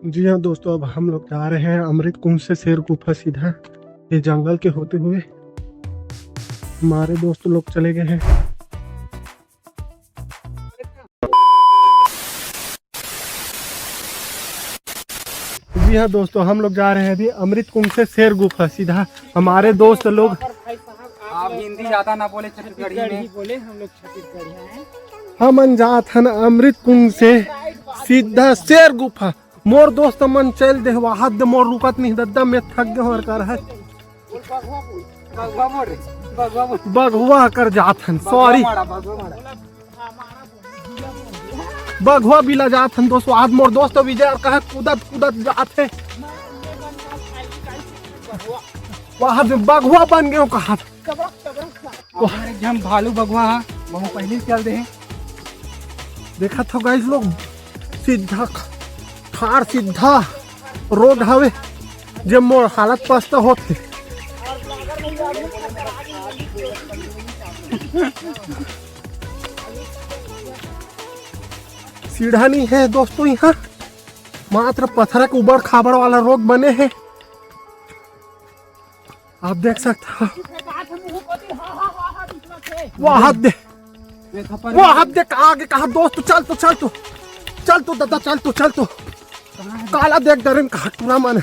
जी हाँ दोस्तों, अब हम लोग जा रहे हैं अमृत कुंज से शेर गुफा सीधा ये जंगल के होते हुए। हमारे दोस्त लोग चले गए हैं। जी हाँ दोस्तों, हम लोग जा रहे हैं अभी अमृत कुंज से शेर गुफा सीधा। हमारे दोस्त लोग, आप हिंदी ज्यादा ना बोले, छत्तीसगढ़ी में बोले। हम लोग छत्तीसगढ़ी हैं। हम अनजात हन अमृत कुंज से सीधा शेर गुफा। मोर दोस्त मन चल दे वहां दे, मोर रुकत नहीं दद्दा में थक गए और कर है बगवा कर जात हन। सॉरी, बगवा बिला जात हन दोस्तों। आज मोर दोस्त विजय और कहा कूदत कूदत जात है वहां दे, बगवा बन गए कहा हम भालू बगवा वहाँ पहले चल दे। देखा था गाइस लोग, सीधा खार सीधा रोड हवे जब मोर हालत पस्ता होते। सीढ़ा नहीं है दोस्तों, यहाँ मात्र पत्थर के ऊबड़ खाबड़ वाला रोड बने हैं। आप देख सकते हो वहां दे आगे कहा दोस्त। चल तो दादा, चल तो काला देख डरे कहा टूरा मन।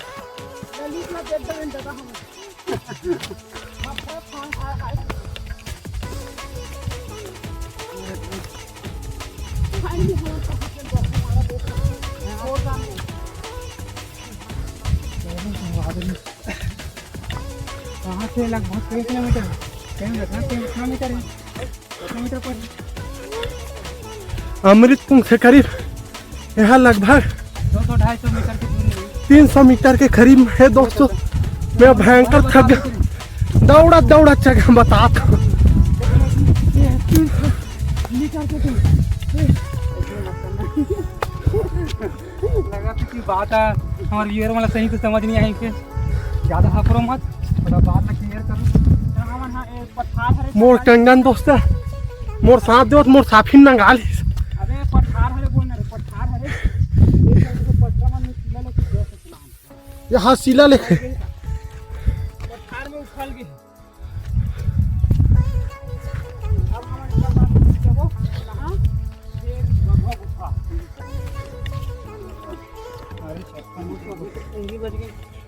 वहाँ से लगभग कई किलोमीटर है। अमृत कुंज से करीब यहाँ लगभग 200-250 मीटर की दूरी है। 300 मीटर के करीब है दोस्तों। मैं भयंकर थक गया, दौड़ा जगह बता। लगा की बात है हमारे व्यूअर वाला सही तो समझ नहीं आई। फिर ज्यादा हफरो मत, थोड़ा बात में क्लियर करो। मोर कंगन दोस्त मोर साथ दे, मोर साफी नंगाल। अबे पठार हरे बोल ना, पठार हरे यहाँ सीला लेके पठार में उछल गए। अब हम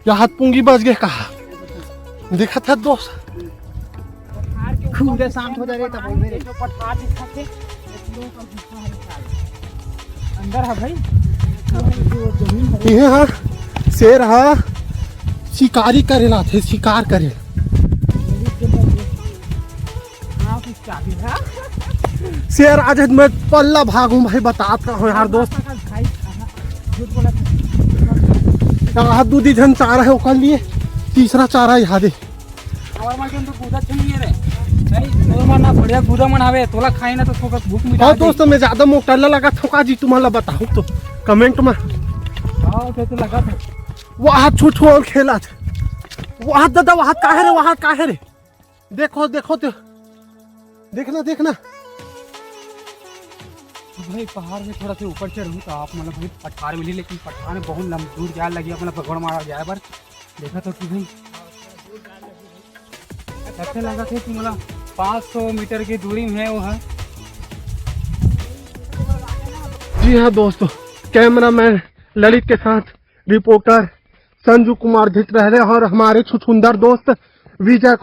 यहाँ पुंगी बज गए कहा। देखा था दोस्त खूब शांत हो जा रहे तब मेरे जो पठार दिखा थे अंदर है भाई। ये हाँ शेर हा शिकारी करेला थे, शिकार करे। शेर आज मैं पल्ला भागू भाई, बताता हूँ यार दोस्त। यहाँ दूधी जन चारा है ओकर लिए, तीसरा चारा यहाँ दे। बढ़िया गुदा मन आवे तोला खाई ना तो भूख मिटा। हाँ दोस्तों, मैं ज्यादा मोटाला लगा था जी, तुम्हारा बताऊँ तो कमेंट में। हाँ तो लगा था वहाँ छुछोल खेला था। वहाँ दादा वहाँ काहे रे देखो तो देखना भाई। पहाड़ में थोड़ा सा ऊपर चढ़ूँ तो आप मतलब भाई पठार मिली, लेकिन पठार में बहुत लंबी दूर जाए लगी अपना भगवान मारा जाए पर देखा तो कि भाई ऐसे लगा था कि मतलब 500 मीटर की दूरी में है वो है। जी हाँ दोस्तों, कैमरामैन ललित के साथ रिपोर्टर संजू कुमार धित रह रहे और हमारे छुछुंदर दोस्त विजय।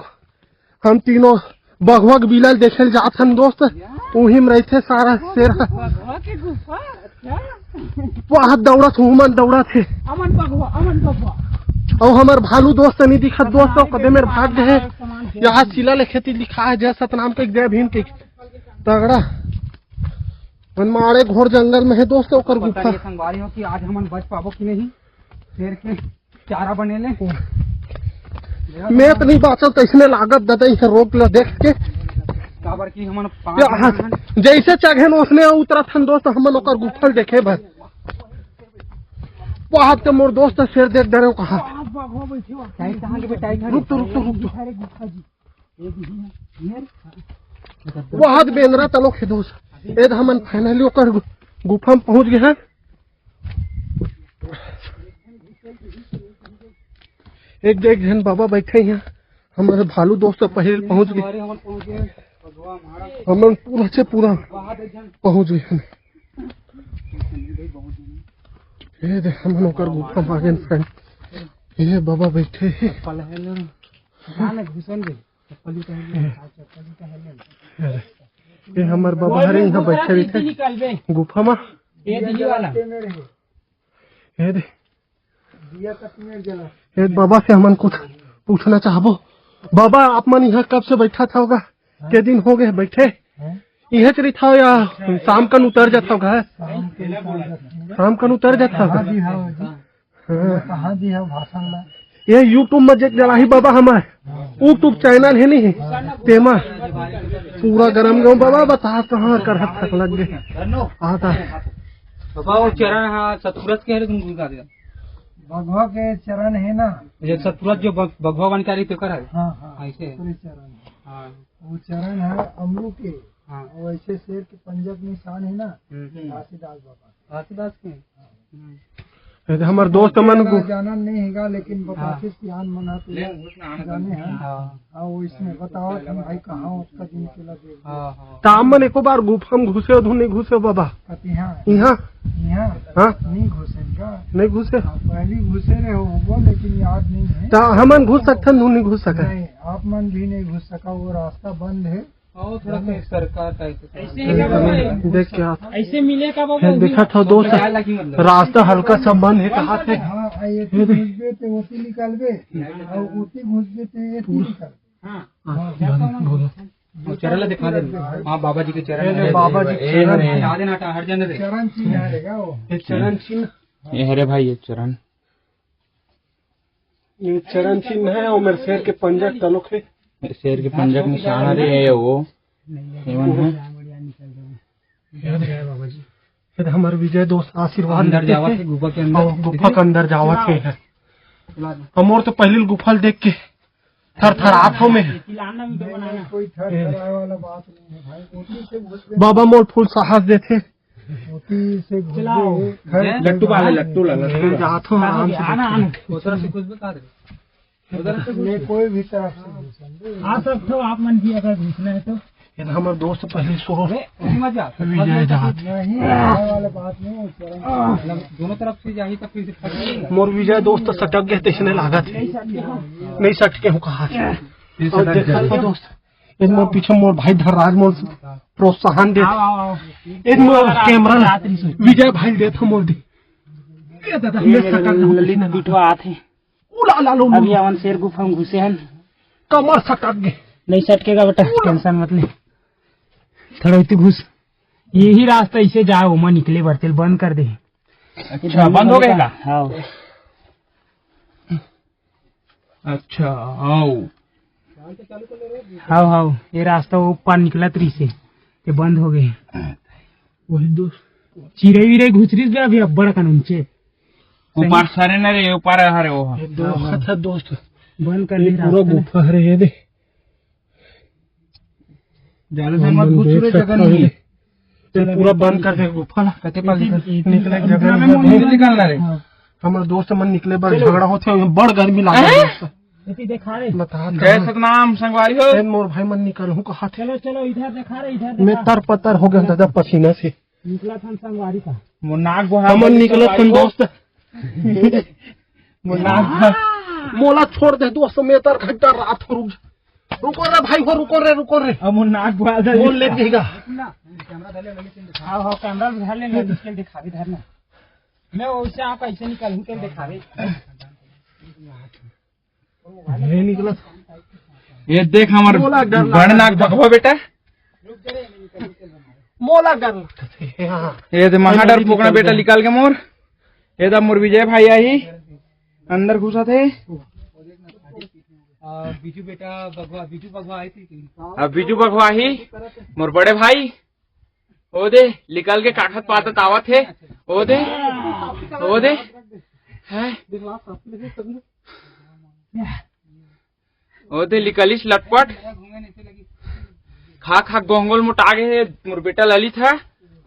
हम तीनों बगवग बिलल देखे जात हन दोस्त। वही में रहे थे सारा शेर वहाँ दौड़ा थे। और हमार भालू दोस्त नहीं दिखा दोस्तों, कदे मेरे भाग गए। यहाँ शिला ले खेती लिखा है जय सतनाम के जय भीम के तगड़ा हमारे घोर जंगल में है दोस्तों कर गुफा। संगवारी हो कि आज हम बच पाबो कि नहीं, शेर के चारा बने ले। मैं तो नहीं बाचल तो इसने लागत दादा इसे रोक लो देख के काबर की हमन जैसे चढ़े उसने उतरा था दोस्त। हमन ओकर गुफा देखे बस वहां के मोर दोस्त शेर देख डरे कहा। रुक वहां बेंद्रा तलो खे दोस्त। हमन फाइनली ओकर गुफा में पहुंच गए हैं। एक देख जन बाबा बैठे हैं हमारे भालू दोस्त पहले पहुंच गए हम पूरा से पूरा पहुंच गए ये देख हम होकर गुफा मागे फ्रेंड ये बाबा बैठे हैं ये हमारे बाबा हरे यहाँ बैठे रहते गुफा में ये दे ये बाबा से हमन कुछ पूछना चाहबो बाबा आप मन यहाँ कब से बैठा था होगा के दिन हो गए बैठे यहाँ चली था या शाम कन उतर जाता होगा शाम कन उतर जाता होगा ये यूट्यूब में जला ही बाबा हमारे यूट्यूब चैनल है नहीं तेमा पूरा गरम गाँव बाबा बता कहाँ कर तक लग गए आता बाबा वो चरण सतपुरत के भगवा के चरण है ना सतपुरत जो भगवा बनकारी तो कर ऐसे चरण वो चरण है अमरू के वैसे शेर के पंजा के निशान है ना घासीदास बाबा घासीदास के हमारे दोस्त मन को जाना नहीं हैगा लेकिन बताते सियान मना तो जाने हैं वो इसमें बताओ कि भाई कहाँ उसका दिन के लगे तामन एको बार गुफा में घुसे उधर नहीं घुसे बाबा यहाँ नहीं घुसेगा नहीं घुसे पहले घुसे रहे हो लेकिन याद नहीं है हमन घुस सकते नहीं घुस सका आप मन भी नहीं घुस सका वो रास्ता बंद है थोड़ा सरकार देख क्या ऐसे मिलेगा देखा था दोस्त रास्ता हल्का सा बंद है कहा थे घुसबे थे ओती निकालबे और ओती घुसबे थे एती निकालबे चरण दिखा दे हाँ बाबा जी के चरण बाबा जी हर जन चरण चिन्ह रहेगा वो चरण चिन्ह ये हरे भाई ये चरण चिन्ह है और मेरे शेर के पंजा तलुक है शेर के पंजा के निशान आ रहे है वो फिर हमारे विजय दोस्त आशीर्वाद अंदर जावत है गुफा के अंदर गुफा के अंदर जावत है हम और तो पहले गुफा देख के थर थर आँखों में कोई थर वाला बात नहीं है भाई ओती से घुसबे बाबा मोल फुल साहस देते ओती से लट्टू वाले लट्टू जातो आराम से उधर से कुछ बता दे में कोई भी तरफ से आ सकते हो आप मन भी अगर घुसना है तो हमारे दोस्त पहले शुरू मजा विजय जहाज नहीं वाला बात नहीं दोनों तरफ से जाही तो फिर मोर विजय दोस्त सटक गए तेसने लागत नहीं सटके हूँ कहा देखा था दोस्त इसमें पीछे मोर भाई धरराज मोर प्रोत्साहन दे कैमरा विजय भाई दे था मोर दी ललित बिठवा आते अभी अवन शेर गुफा में घुसे हैं कमर सटक गए नहीं सटकेगा बेटा टेंशन मत ले थोड़ा इतनी घुस यही रास्ता इसे जाओ उमा निकले बढ़ते बंद कर दे अच्छा बंद हो गएगा हाँ अच्छा हाँ हाँ ये रास्ता ऊपर निकला त्री से ये बंद हो गए वही दोस्त चिरे विरे घुसरीस भी अभी अब बड़ा कानून चे ऊपर सारे न रे ऊपर हरे वो अच्छा दोस्त बंद कर दे पूरा गुफा है ये दे ज्यादा मत घुस रे जगह नहीं पूरा बंद कर दे गुफा कते पास निकले जगह निकलना रे हमारे दोस्त मन निकले बार झगड़ा होते बड़ गर्मी लागे इति दिखा रहे जय सतनाम संगवारी हो मोर भाई मन निकल हूँ कहा चलो चलो इधर दिखा रहे इधर मैं तर पतर हो गया दादा पसीना से निकला था संगवारी का मुन्नाक बुहा हमन निकले थे दोस्त मोला छोड़ दे दोस्त में तर घंटा रात हो रुको रे भाई हो रुको रे अब मुन्नाक बुहा बोल ले देगा हाँ हाँ कैमरा धर लेना निकल दिखा भी धरना मैं वैसे आप ऐसे निकल के दिखा रहे नहीं निकला ये देख हमार बड़नाक भगवा बेटा मोला डर ये तो महाडर पोकना बेटा निकाल के मोर ये तो मोर विजय भाई आई अंदर घुसा थे बीजू बेटा बीजू बगवा आई थी अब बीजू बगवा ही मोर बड़े भाई ओ दे निकल के काठत पातत आवत है ओ दे है ओ दे निकलिस लटपट खा गोंगोल मोटा गए मोर बेटा ललित है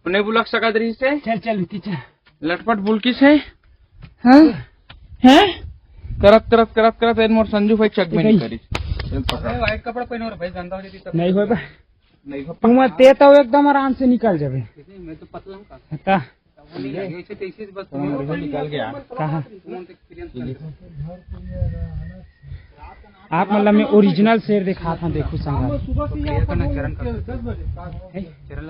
उन्हें बुलक सकत रही से चल चल लटपट बुलकी से हैं करत करत करत करत एन मोर संजू भाई चक में नहीं करी व्हाइट कपड़ा पहनो रे भाई गंदा हो जाती तब नहीं होबे नहीं हो तुम ते तो एकदम आराम से निकल जाबे मैं तो पतला हूं का ऐसे तैसे बस निकल गया कहां आप मतलब मैं ओरिजिनल शेर दिखा था देखो संगा चरण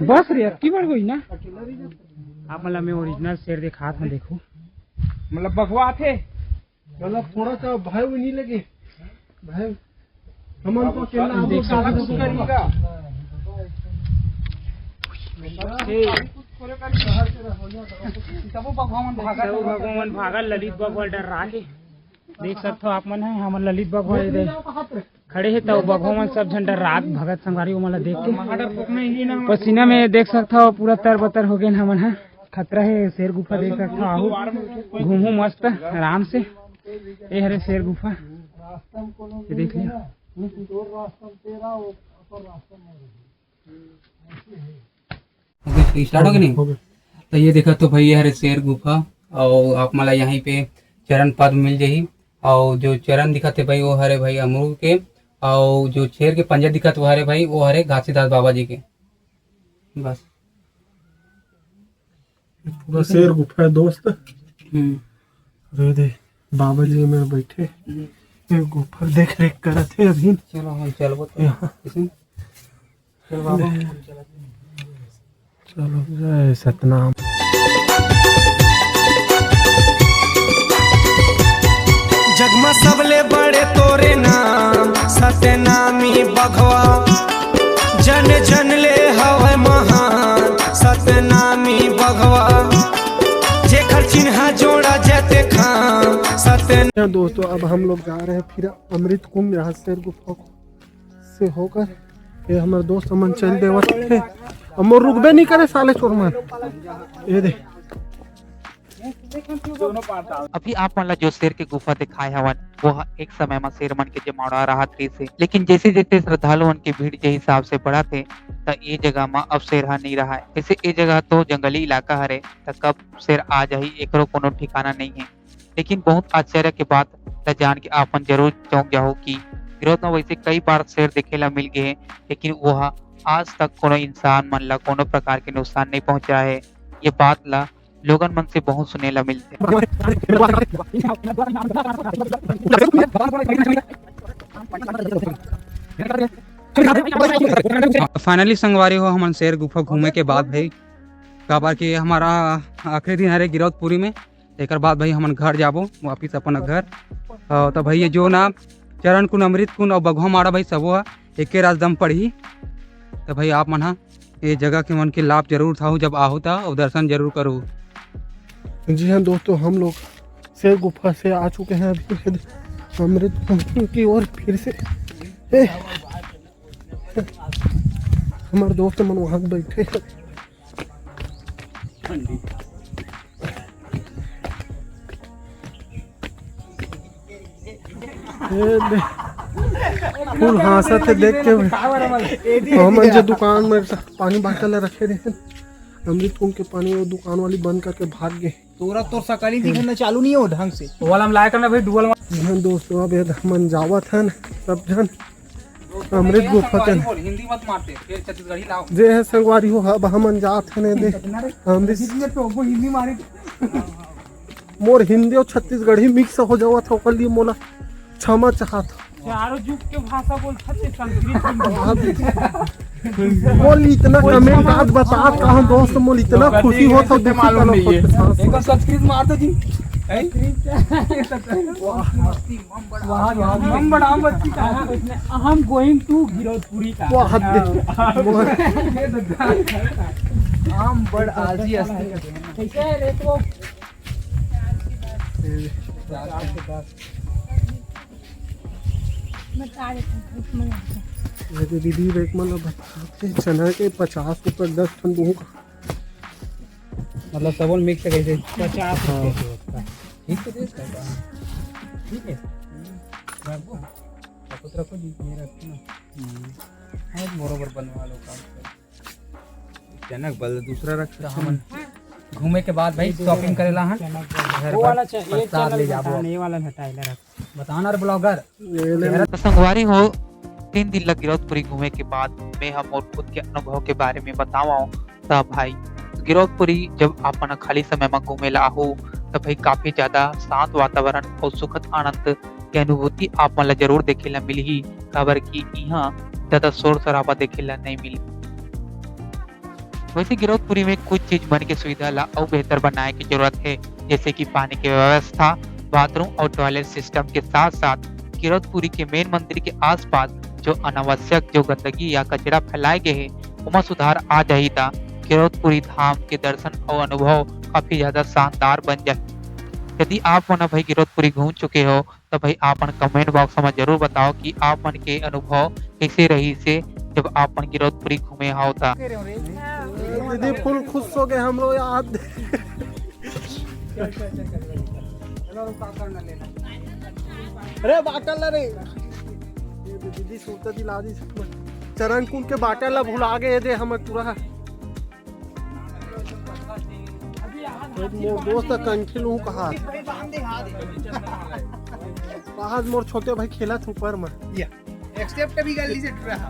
बस रे की बार हुई ना आप मतलब मैं ओरिजिनल शेर दिखा था देखो मतलब बकवा थे मतलब थोड़ा सा भाई वो नहीं लगे भाई हम तो देख भगवान भागल ललित बगवाल डर रहा है देख सकते हो आप मन है हम ललित बगवाल खड़े है तो भगवान सब झंडा रात भगत संगारी वाला देख के पसीना में देख सकते हो पूरा तर बतर हो गए हमन है खतरा है शेर गुफा देख सकते हो आहू घूमू मस्त आराम से ये हरे शेर गुफा ये देख लिया स्टार्ट हो गया नहीं तो ये देखा तो भाई यार शेर गुफा और आप मला यहीं पे चरण पद मिल जाही और जो चरण दिखाते भाई वो हरे भाई अमरूद के और जो शेर के पंजा दिखत वो हरे भाई वो हरे घासीदास बाबा जी के बस पूरा शेर गुफा है दोस्त अरे दे बाबा जी में बैठे ये गुफा देख रेख कर थे अभी चलो हम चलो चलो बाबा चलो जय सतनाम जगमा सबले बड़े तोरे नाम सतनामी बघवा जन जन ले हवे महान सतनामी बघवा जेखर चिन्हा जोड़ा जते खाम सतन दोस्तों अब हम लोग जा रहे हैं फिर अमृत कुंभ यहाँ शेर गुफा से होकर ये हमारे दोस्त अमन चल देवत थे हम रुकबे नहीं करे साले चोरमान ये दे अभी आप मन ला जो शेर के गुफा दिखाए हवन वो एक समय में शेर मन के जमावड़ा रहा से लेकिन जैसे जैसे श्रद्धालुओं की भीड़ के हिसाब से बढ़ा थे तो ये जगह में अब शेर नहीं रहा है। जैसे ये जगह तो जंगली इलाका हरे तो कब शेर आ जाही एकरो कोनो ठिकाना नहीं है। लेकिन बहुत आश्चर्य के बात त जान के आपन जरूर चौंक जाओ कि विरोध में वैसे कई बार शेर देखे ला मिल गए लेकिन वह आज तक कोनो इंसान मन ला कोनो प्रकार के नुकसान नहीं पहुंचा है। ये बात ला लोगन मन से बहुत सुने ला मिलते। फाइनली संगवारी हो हम शेर गुफा घूमे के बाद भाई का बार कि हमारा आखिरी दिन हरे गिरौदपुरी में एक बाद भाई हम घर जाबो वापिस अपन घर तो भाई जो ना चरण कुन अमृत कुन और बघवा मारा भाई सबो एक राजदम पढ़ी तो भाई आप मन ये जगह के मन के लाभ जरूर था जब आओ था और दर्शन जरूर करो। जी हाँ दोस्तों हम लोग शेर गुफा से आ चुके हैं अभी अमृत कुंभ की ओर फिर से हमारे दोस्त मन वहाँ बैठे फुल हंसत है देख के हम जो दुकान में पानी बाटल रखे रहे अमृत कुंभ के पानी वो दुकान वाली बंद करके भाग गए। तोरा तो सकाली दिखना चालू नहीं हो ढंग से वाला हम लाया करना भाई डुअल दोस्तों अब मन जावत है सब जन अमृत गुफा के हिंदी मत मारते फिर छत्तीसगढ़ी लाओ जे है संगवारी हो अब हम जात है ने दे अमृत हिंदी मारे मोर हिंदी और छत्तीसगढ़ी मिक्स हो जावत है ओकर लिए मोला क्षमा चाहत चारों जुग के भाषा बोलता है संस्कृत मोल इतना कमेंट आज बता कहां दोस्त मोल इतना खुशी होता है मालूम नहीं है एक संस्कृत मार दो जी हम गोइंग टू गिरौदपुरी का वो हद आम बड़ आजी अस्ति कैसे है रे तो दीदी एक मतलब बताते चना के 50 रुपए 10 टन दूंगा मतलब सबोल मिक्स कैसे 50 ठीक है ठीक है बाबू पत्र को जी मेरा रखना है बरोबर बनवा लो काम जनक बल दूसरा रख हमन घूमे के बाद भाई शॉपिंग करेला हन घर वो पर वाला ये प्रसाद ले चैनल जाबो। ये वाला हटाइला रख बताना रे ब्लॉगर। तो संगवारी हो 3 दिन लग गिरौदपुरी घूमे के बाद मैं हम और खुद के अनुभव के बारे में बतावा तब भाई गिरौदपुरी जब अपन खाली समय में घूमेला हो तब भाई काफी ज्यादा शांत वातावरण और सुखद आनंद की अनुभूति आप मन ला जरूर देखेला मिलही। काबर की यहाँ ज्यादा शोर शराबा देखेला नहीं मिली। वैसे गिरौदपुरी में कुछ चीज बन के सुविधा ला और बेहतर बनाए की जरूरत है, जैसे कि पानी की व्यवस्था, बाथरूम और टॉयलेट सिस्टम के साथ साथ गिरौदपुरी के मेन मंदिर के आसपास जो अनावश्यक जो गंदगी या कचरा फैलाए गए हैं उमा सुधार आ जाही था गिरौदपुरी धाम के दर्शन और अनुभव काफी ज्यादा शानदार बन जाए। यदि आप मन भाई गिरौदपुरी घूम चुके हो तो भाई आप मन कमेंट बॉक्स में जरूर बताओ कि आप मन के अनुभव कैसे रही से जब आप मन गिरौदपुरी घूमे हो था। दीदी फुल खुश हो गए हम लोग याद। अरे बाटल रे दीदी सूरत दिला दी चरण कुंड के बाटल ला भुला गए दे हम पूरा। मोर दोस्त कंठी लू कहा बाहर मोर छोटे भाई खेला था ऊपर में एक्सेप्ट भी गली से रहा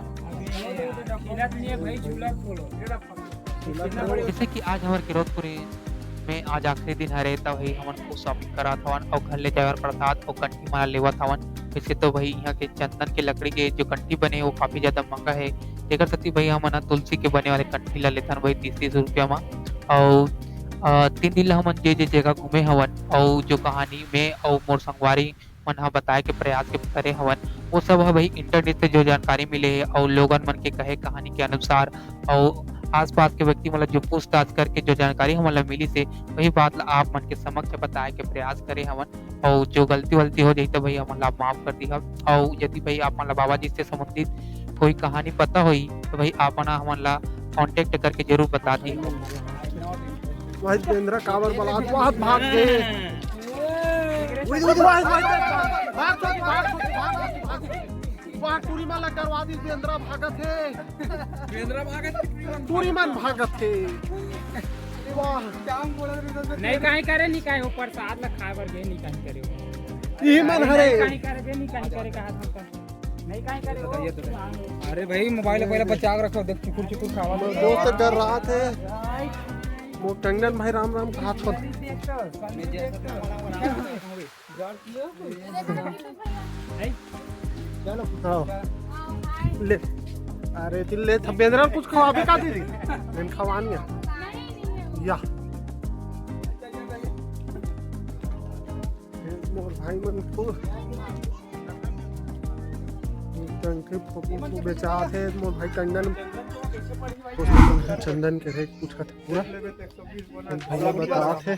जैसे कि आज हमारे गिरौदपुरी में आज आखिरी दिन है तब वही हमन को शॉपिंग करा थवन और घर ले जाए प्रसाद और कंठी माला लेवा थवन। वैसे तो भाई यहाँ के चंदन के लकड़ी के जो कंठी बने वो काफी ज्यादा महंगा है। एक साथी भाई हमन तुलसी के बने वाले कंठी ला लेथन भाई 30-30 रुपया में। और 3 दिन ला हमन जे जगह घूमे हवन और जो कहानी में और मोर संगवारी मन बताए के प्रयास के करे हवन वो सब है भाई इंटरनेट से जो जानकारी मिले है और लोगन मन के कहे कहानी के अनुसार और आसपास के व्यक्ति मतलब जो पूछताछ करके जो जानकारी हमारा मिली से वही बात ला आप मन के समक्ष बताए के प्रयास करे हवन। और जो गलती वलती हो जाए तो भाई हमारा माफ कर दी हम। और यदि भाई आप मतलब बाबा जी से संबंधित कोई कहानी पता हुई तो भाई आप हमारा कांटेक्ट करके जरूर बता दी। भाई केंद्र कावर बलात बहुत भाग गए वहाँ टूरी माला करवा दी केंद्र भागत है टूरी मन भागत है नहीं काहे करे नहीं काहे ऊपर साथ ला खाए बर गए नहीं काहे करे यही मन हरे काहे करे बे नहीं काहे करे कहा था नहीं काहे करे वो। अरे भाई मोबाइल पहले बचा के रखो देख चुकुर चुकुर खावा दोस्त डर रहा थे वो टंगन भाई राम राम कहा छोड़ चलो हाँ ले अरे दिल ले बेंद्रा कुछ खवा भी का दीदी मैं खवानी या मोर भाई मन को टंके फोटो बेचा थे मोर भाई कंगन चंदन के रेट पूछा था पूरा भैया बता थे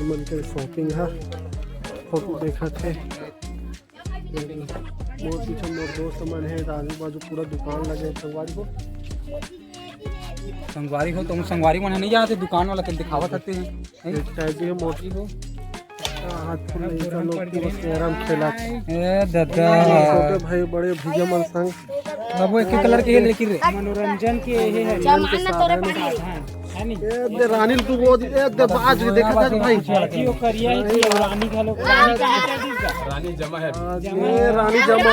मन के शॉपिंग है फोटो देखा थे मोर पीछे मोर दोस्त मन है आजू बाजू पूरा दुकान लगे संगवारी हो तुम संगवारी मन नहीं जाते दुकान वाला के दिखावा करते हैं मोटी हो हाथ लोग बस कैरम खेला ए दादा छोटे भाई बड़े भैया मन संग बाबू एक कलर के लेकिन रे मनोरंजन के ये है ए दे रानी तू वो ए दे बाज देखा था भाई जो करिया ही रानी का लोग रानी जमा है ये रानी जमा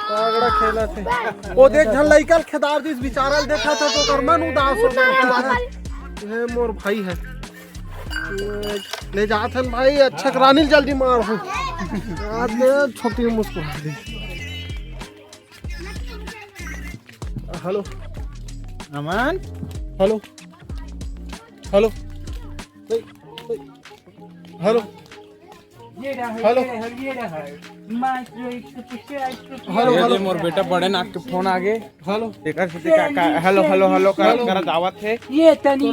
तगड़ा खेला थे वो देख झन लइकल खेदार दिस बिचारल देखा था तो कर मन उदास हो गया ये मोर भाई है ले जाथन भाई अच्छा रानी जल्दी मार हो आज छोटी मुस्कुरा दी। Hello Aman hello hello hello hello hello मोर बेटा बड़े नाक के फोन आ गए हेलो एकर से हेलो हेलो हेलो कर दावत है ये तनी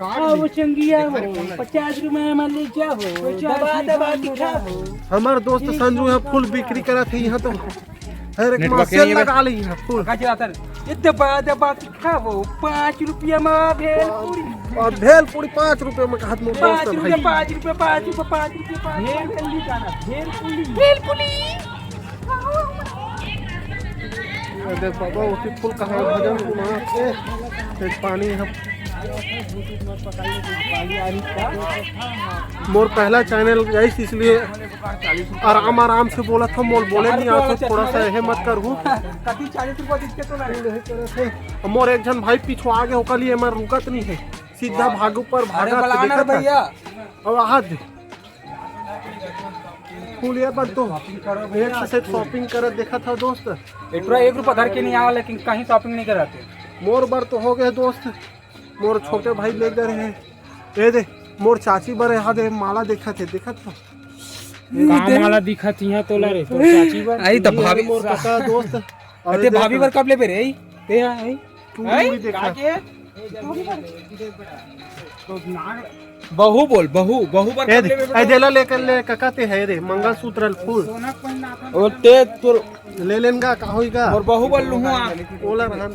वो चंगिया हो 50 रुपए में ले जाओ दबा दिखा हो। हमारे दोस्त संजू है फुल बिक्री करा थे यहाँ तो अरे नेटवर्क कमाल के नहीं सेल है लगा ली है फुल दबा खाबो 5 रुपया में भेल पूरी और भेल पूरी 5 रुपए में कहत मोर दोस्त है भाई 5 रुपया 5 रुपया भेल पूरी अरे बाबा उसी फुल कहाँ भजन सुना के पानी हम मोर पहला चैनल गई इसलिए आराम आराम से बोला था मोर बोले नहीं आते थोड़ा सा यह मत कर हूँ कति 40 रुपया दिक्कत तो मोर एक जन भाई पीछू आगे होकर लिए मैं रुकत नहीं है सीधा भाग ऊपर भागा भैया और आज फुल ये बात तो एक से शॉपिंग कर देखा था दोस्त 1 रुपया धर के नहीं आवा लेकिन कहीं शॉपिंग नहीं कराते मोर बर तो हो गए दोस्त मोर छोटे भाई ले गए हैं ये दे मोर चाची बर यहाँ दे माला देखा थे माला दिखत यहाँ तो ला रे तो चाची बा आई त भाभी मोर काका दोस्त अते भाभी बर कब ले बे रे ते आई तू भी देखा बहू बोल बहू बर ए कब ले बे ए देला लेकर ले काका ते है रे मंगलसूत्र फूल और ते तोर ले लेनगा का होईगा और बहू बोल लूं ओला रहन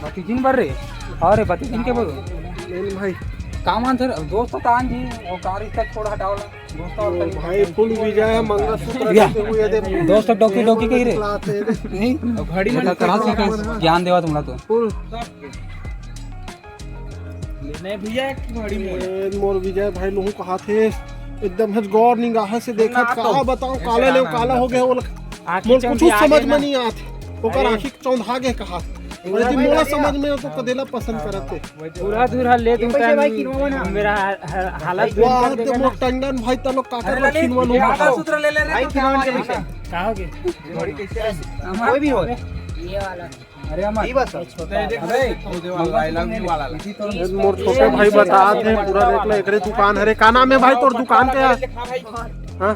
बातीजिन बर रे अरे बातीजिन के बोल लेन भाई काम आंसर दोस्त तान जी और कारी तक छोड़ हटावला दोस्त और ओ भाई फुल विजय मंगलसूत्र या। लेते हुए दे दोस्त डोकी डोकी कही रे रे नहीं घड़ी में करा से ज्ञान देवा तुमला तो फुल नहीं भैया घड़ी में मोर विजय भाई लोग कहा थे एकदम हज गौर निगाह से देखा कहा बताओ काला ले काला हो गया वो मोर कुछ समझ में नहीं आते ओकर आंखी चौंधा गए कहा और यदि मोला समझ में तो कदेला पसंद करते पूरा दूर ले दूं मेरा हालत वाह ते मोर टंडन भाई तलो काकर रखिन वन हो बताओ सूत्र ले ले रे कहोगे घड़ी कैसे कोई भी हो ये वाला अरे अमर अरे आई लव यू वाला मोर छोटे भाई बताते पूरा देख ले एकरे दुकान है रे का नाम है भाई तोर दुकान के हां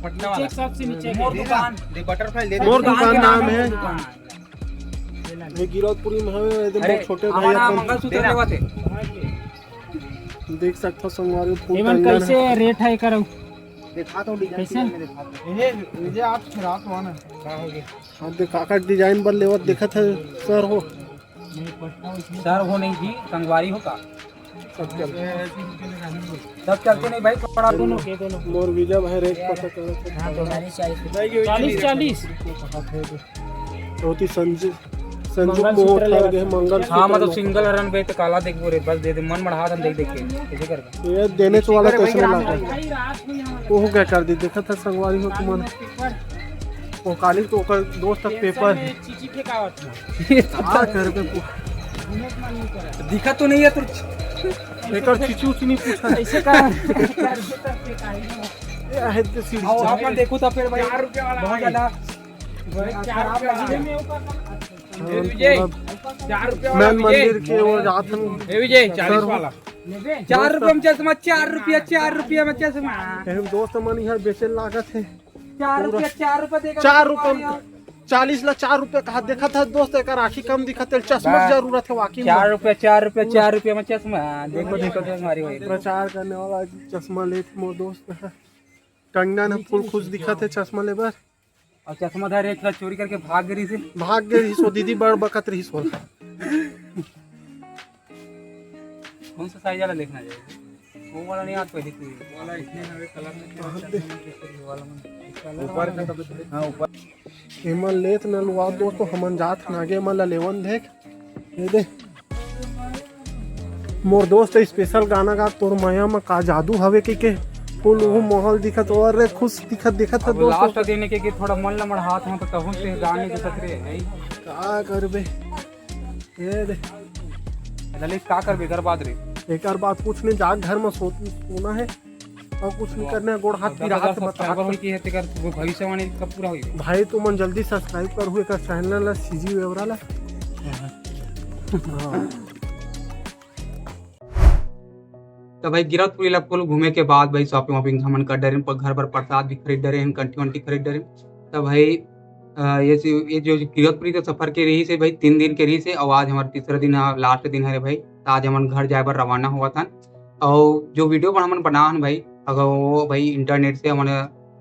पटना वाला सबसे नीचे मोर दुकान दे बटरफ्लाई ले मोर दुकान नाम है ये गिरौदपुरी में है मोर छोटे भाई हमारा अपन मंगलसूत्र लेवा थे देख सकते हो संगवारी फूल एमन टंडन कैसे रेट है करो दिखा तो डिजाइन कैसे? में दिखा दो ये मुझे आप खराब हुआ ना हां दे काका डिजाइन पर लेवत देखा था सर हो सर हो नहीं जी संगवारी हो का सब चल सब चलते नहीं भाई थोड़ा दोनों के दोनों मोर विजय भाई रेट पता करे 40 होती संजू संजू मोर कर गए मंगल हाँ मतलब सिंगल रन पे तो काला देख बोरे बस दे दे मन बढ़ा हम देख देख के कैसे कर ये देने तो वाला कैसे लगा वो क्या कर दी देखा था संगवारी में तुमन वो काली तो ओकर दोस्त तक पेपर है चीची फेंकावत क्या कर पे दिखा तो नहीं है तो एकर चिचू नहीं पूछा ऐसे का ये है तो सीढ़ी आओ अपन देखो तो फिर भाई 4 रुपए वाला बहुत ज्यादा खराब लगी में विजय 4 रुपए वाला मैन मंदिर के वो जात ए विजय 40 वाला 4 रुपए में चश्मा 4 रुपया में चश्मा हम दोस्त मन यहाँ बेचे लागत है 4 रुपया देगा 4 रुपए 40 ला 4 रुपए कहा देखा था दोस्त एक आँखी कम दिखते चश्मा की जरूरत है वाकई 4 रुपया में चश्मा देखो देखो हमारी भाई प्रचार करने वाला चश्मा ले थे मोर दोस्त है कंगना ने फुल खुश दिखा थे चश्मा ले बार और चश्मा धारी एक चोरी करके भाग गई से भाग गई सो दीदी बड़ बकत रही सो कौन सा साइज वाला देखना चाहिए वो वाला नहीं आता पहले से वाला इसने नवे कलर में वाला में ऊपर का हां ऊपर हेमन लेत न लुआ दोस्तों हमन जात नागे मन लेवन देख ये दे मोर दोस्त स्पेशल गाना गा तोर माया में का जादू हवे के फुल वो माहौल दिखत और रे खुश दिखत था दोस्तों लास्ट देने के थोड़ा मन लमड़ हाथ में तो कहूं से गाने के सकरे है का करबे ये दे ललित का करबे घर बाद रे एक और बात पूछने जाग घर में सोना है और कुछ नहीं करना गोड़ हाथ की राहत बता की है तेकर भविष्यवाणी कब पूरा होई भाई तुमन जल्दी सब्सक्राइब कर हुए का चैनल ला सीजी वेवरा ला हां तो भाई गिरौदपुरी लपुल घूमे के बाद भाई शॉपिंग वॉपिंग हमन कर डरे पर घर पर प्रसाद भी खरीद रहे हैं कंटी वंटी खरीद रहे तो भाई ये जो गिरौदपुरी तो सफर के रही से भाई 3 दिन के रही से और आज हमारा तीसरा दिन लास्ट दिन है भाई तो आज हमन घर जाए पर रवाना हुआ था और जो वीडियो पर हमन बना भाई अगर वो भाई इंटरनेट से हमने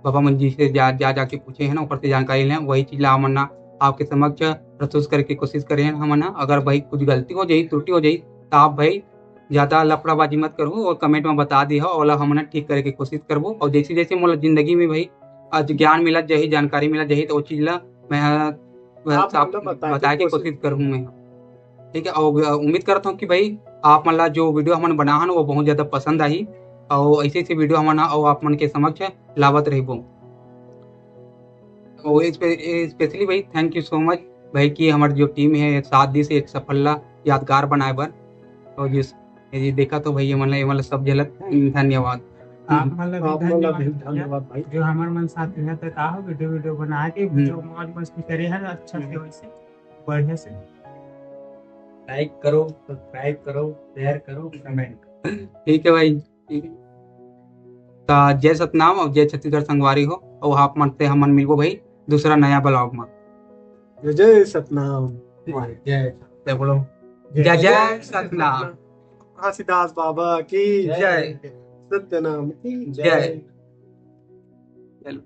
बाबा मन जी से जाके पूछे हैं ना, ऊपर से जानकारी लें, वही चीज ला हमन ना आपके समक्ष प्रस्तुत करके कोशिश करें हैं हमन ना। अगर भाई कुछ गलती हो जाई, त्रुटि हो जाई, तो आप भाई ज्यादा लफड़ाबाजी मत करो और कमेंट में बता दी हो, और हमन ठीक करे के कोशिश करबो। और जैसे जैसे मोला जिंदगी में भाई आज ज्ञान मिला जाही, जानकारी मिला जाही, तो वो चीज ला मैं बताए के कोशिश करूँ मैं, ठीक है। और उम्मीद करता हूँ कि भाई आप मतलब जो वीडियो हमन बना है वो बहुत ज्यादा पसंद आई, और ऐसे ऐसे वीडियो हमन और आप मन के समक्ष लावत रहिबो। और स्पेशली भाई थैंक यू सो मच भाई कि हमारी जो टीम है साथ दी से एक सफल यादगार बनाए बर। और ये देखा तो भाई ये मतलब सब झलक धन्यवाद। आप मतलब धन्यवाद भाई जो हमारे मन साथ में तो का वीडियो बना के जो मौज मस्ती करे है अच्छा से वैसे बढ़िया से लाइक करो, सब्सक्राइब करो, शेयर करो, कमेंट। ठीक है भाई, ठीक है। तो जय सतनाम और जय छत्तीसगढ़ संगवारी हो, और आप मन से हमन मिलबो भाई दूसरा नया ब्लॉग में। जय सतनाम। जय बोलो, जय जय सतनाम। घासीदास बाबा की जय, सत्यनाम की जय। चलो।